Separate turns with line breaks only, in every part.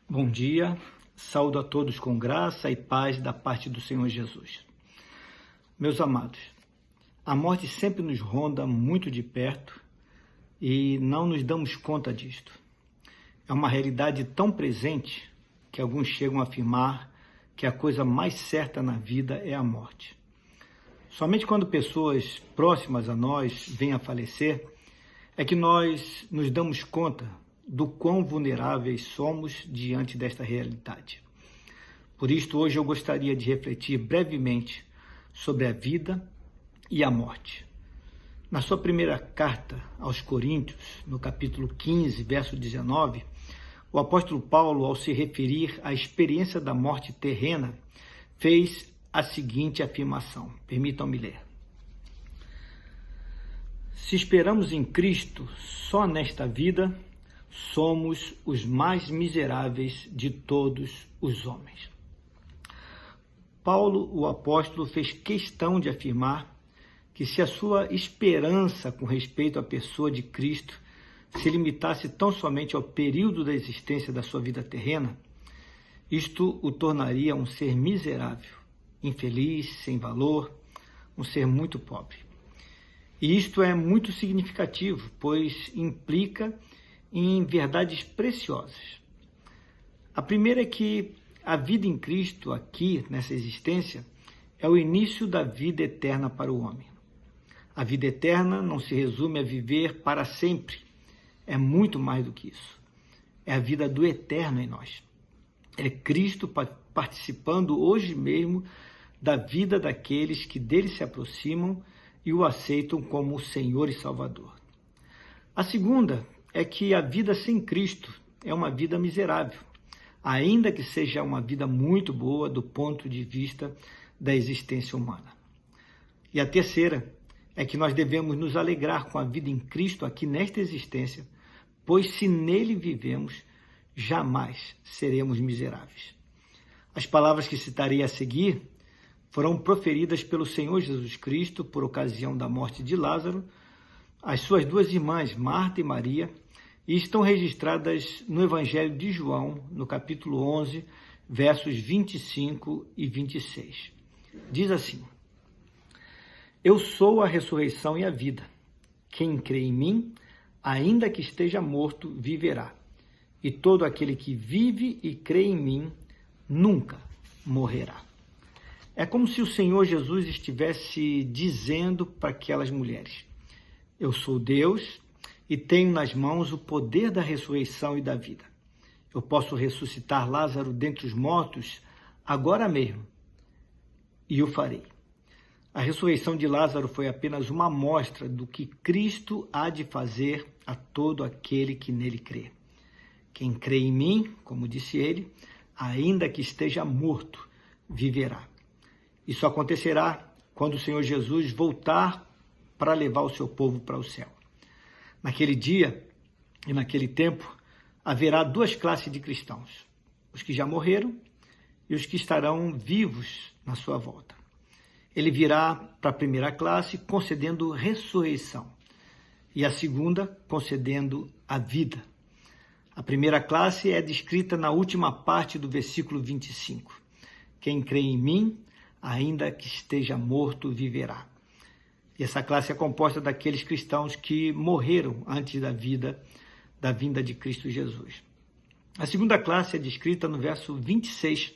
Bom dia, saúdo a todos com graça e paz da parte do Senhor Jesus. Meus amados, a morte sempre nos ronda muito de perto e não nos damos conta disto. É uma realidade tão presente que alguns chegam a afirmar que a coisa mais certa na vida é a morte. Somente quando pessoas próximas a nós vêm a falecer é que nós nos damos conta do quão vulneráveis somos diante desta realidade. Por isto, hoje eu gostaria de refletir brevemente sobre a vida e a morte. Na sua primeira carta aos Coríntios, no capítulo 15, verso 19, o apóstolo Paulo, ao se referir à experiência da morte terrena, fez a seguinte afirmação. Permitam-me ler. Se esperamos em Cristo só nesta vida, somos os mais miseráveis de todos os homens. Paulo, o apóstolo, fez questão de afirmar que se a sua esperança com respeito à pessoa de Cristo se limitasse tão somente ao período da existência da sua vida terrena, isto o tornaria um ser miserável, infeliz, sem valor, um ser muito pobre. E isto é muito significativo, pois implica em verdades preciosas. A primeira é que a vida em Cristo, aqui nessa existência, é o início da vida eterna para o homem. A vida eterna não se resume a viver para sempre, é muito mais do que isso. É a vida do eterno em nós. É Cristo participando hoje mesmo da vida daqueles que dele se aproximam e o aceitam como Senhor e Salvador. A segunda é que a vida sem Cristo é uma vida miserável, ainda que seja uma vida muito boa do ponto de vista da existência humana. E a terceira é que nós devemos nos alegrar com a vida em Cristo aqui nesta existência, pois se nele vivemos, jamais seremos miseráveis. As palavras que citarei a seguir foram proferidas pelo Senhor Jesus Cristo por ocasião da morte de Lázaro, às suas duas irmãs, Marta e Maria, e estão registradas no Evangelho de João, no capítulo 11, versos 25 e 26. Diz assim: Eu sou a ressurreição e a vida. Quem crê em mim, ainda que esteja morto, viverá. E todo aquele que vive e crê em mim, nunca morrerá. É como se o Senhor Jesus estivesse dizendo para aquelas mulheres: Eu sou Deus e tenho nas mãos o poder da ressurreição e da vida. Eu posso ressuscitar Lázaro dentre os mortos agora mesmo, e o farei. A ressurreição de Lázaro foi apenas uma amostra do que Cristo há de fazer a todo aquele que nele crê. Quem crê em mim, como disse ele, ainda que esteja morto, viverá. Isso acontecerá quando o Senhor Jesus voltar para levar o seu povo para o céu. Naquele dia e naquele tempo, haverá duas classes de cristãos: os que já morreram e os que estarão vivos na sua volta. Ele virá para a primeira classe concedendo ressurreição e a segunda concedendo a vida. A primeira classe é descrita na última parte do versículo 25. Quem crê em mim, ainda que esteja morto, viverá. E essa classe é composta daqueles cristãos que morreram antes da vinda de Cristo Jesus. A segunda classe é descrita no verso 26,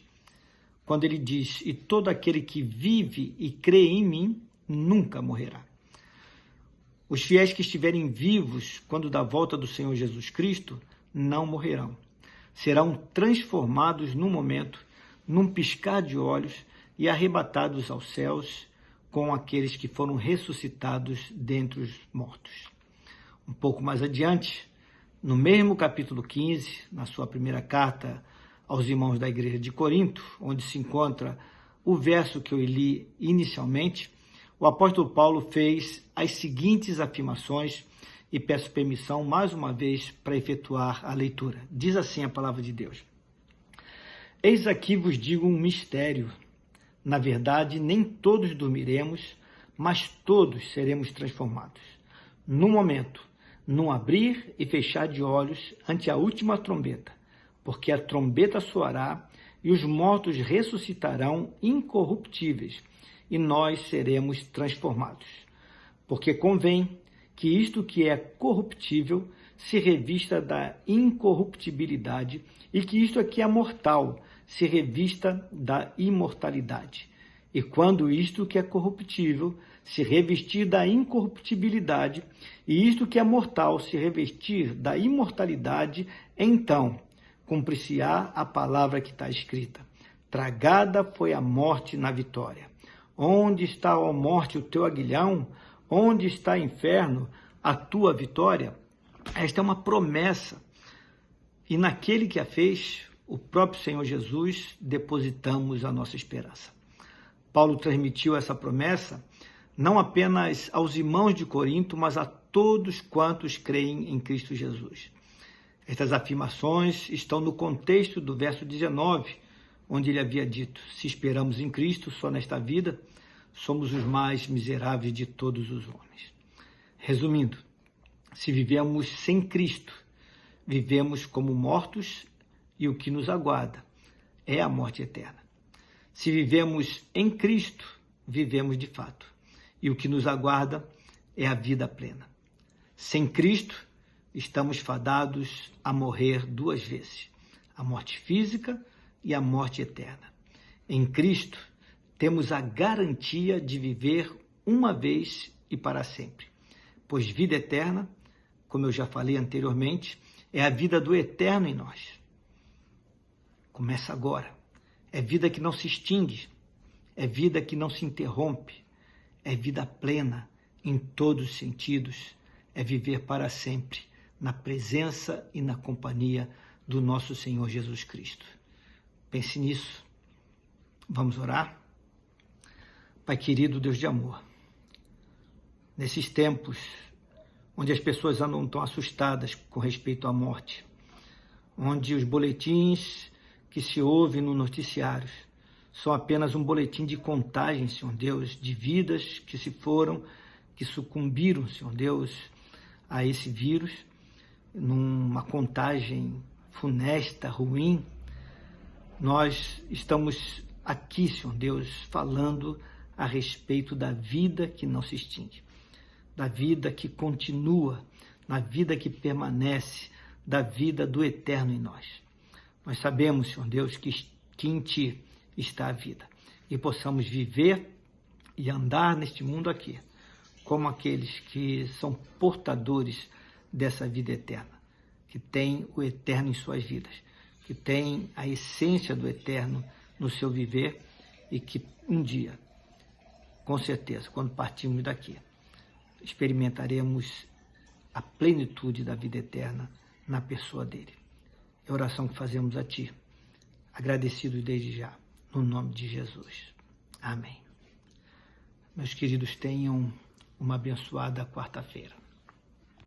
quando ele diz: E todo aquele que vive e crê em mim, nunca morrerá. Os fiéis que estiverem vivos quando da volta do Senhor Jesus Cristo, não morrerão. Serão transformados num momento, num piscar de olhos, e arrebatados aos céus com aqueles que foram ressuscitados dentre os mortos. Um pouco mais adiante, no mesmo capítulo 15, na sua primeira carta aos irmãos da igreja de Corinto, onde se encontra o verso que eu li inicialmente, o apóstolo Paulo fez as seguintes afirmações e peço permissão mais uma vez para efetuar a leitura. Diz assim a palavra de Deus: Eis aqui vos digo um mistério. Na verdade, nem todos dormiremos, mas todos seremos transformados. Num momento, num abrir e fechar de olhos ante a última trombeta, porque a trombeta soará e os mortos ressuscitarão incorruptíveis, e nós seremos transformados. Porque convém que isto que é corruptível se revista da incorruptibilidade e que isto que é mortal se revista da imortalidade. E quando isto que é corruptível se revestir da incorruptibilidade e isto que é mortal se revestir da imortalidade, então cumprir-se-á a palavra que está escrita: tragada foi a morte na vitória. Onde está, ó morte, o teu aguilhão? Onde está, inferno, a tua vitória? Esta é uma promessa, e naquele que a fez, o próprio Senhor Jesus, depositamos a nossa esperança. Paulo transmitiu essa promessa não apenas aos irmãos de Corinto, mas a todos quantos creem em Cristo Jesus. Estas afirmações estão no contexto do verso 19, onde ele havia dito: se esperamos em Cristo só nesta vida, somos os mais miseráveis de todos os homens. Resumindo, se vivemos sem Cristo, vivemos como mortos e o que nos aguarda é a morte eterna. Se vivemos em Cristo, vivemos de fato, e o que nos aguarda é a vida plena. Sem Cristo, estamos fadados a morrer duas vezes, a morte física e a morte eterna. Em Cristo, temos a garantia de viver uma vez e para sempre, pois vida eterna, como eu já falei anteriormente, é a vida do eterno em nós. Começa agora. É vida que não se extingue, é vida que não se interrompe, é vida plena em todos os sentidos, é viver para sempre na presença e na companhia do nosso Senhor Jesus Cristo. Pense nisso. Vamos orar? Pai querido, Deus de amor, nesses tempos onde as pessoas andam tão assustadas com respeito à morte, onde os boletins que se ouvem no noticiário são apenas um boletim de contagem, Senhor Deus, de vidas que se foram, que sucumbiram, Senhor Deus, a esse vírus, numa contagem funesta, ruim. Nós estamos aqui, Senhor Deus, falando a respeito da vida que não se extingue, da vida que continua, na vida que permanece, da vida do eterno em nós. Nós sabemos, Senhor Deus, que em Ti está a vida, e possamos viver e andar neste mundo aqui, como aqueles que são portadores dessa vida eterna, que têm o eterno em suas vidas, que têm a essência do eterno no seu viver, e que um dia, com certeza, quando partirmos daqui, experimentaremos a plenitude da vida eterna na pessoa dele. É a oração que fazemos a Ti, agradecidos desde já, no nome de Jesus. Amém. Meus queridos, tenham uma abençoada quarta-feira.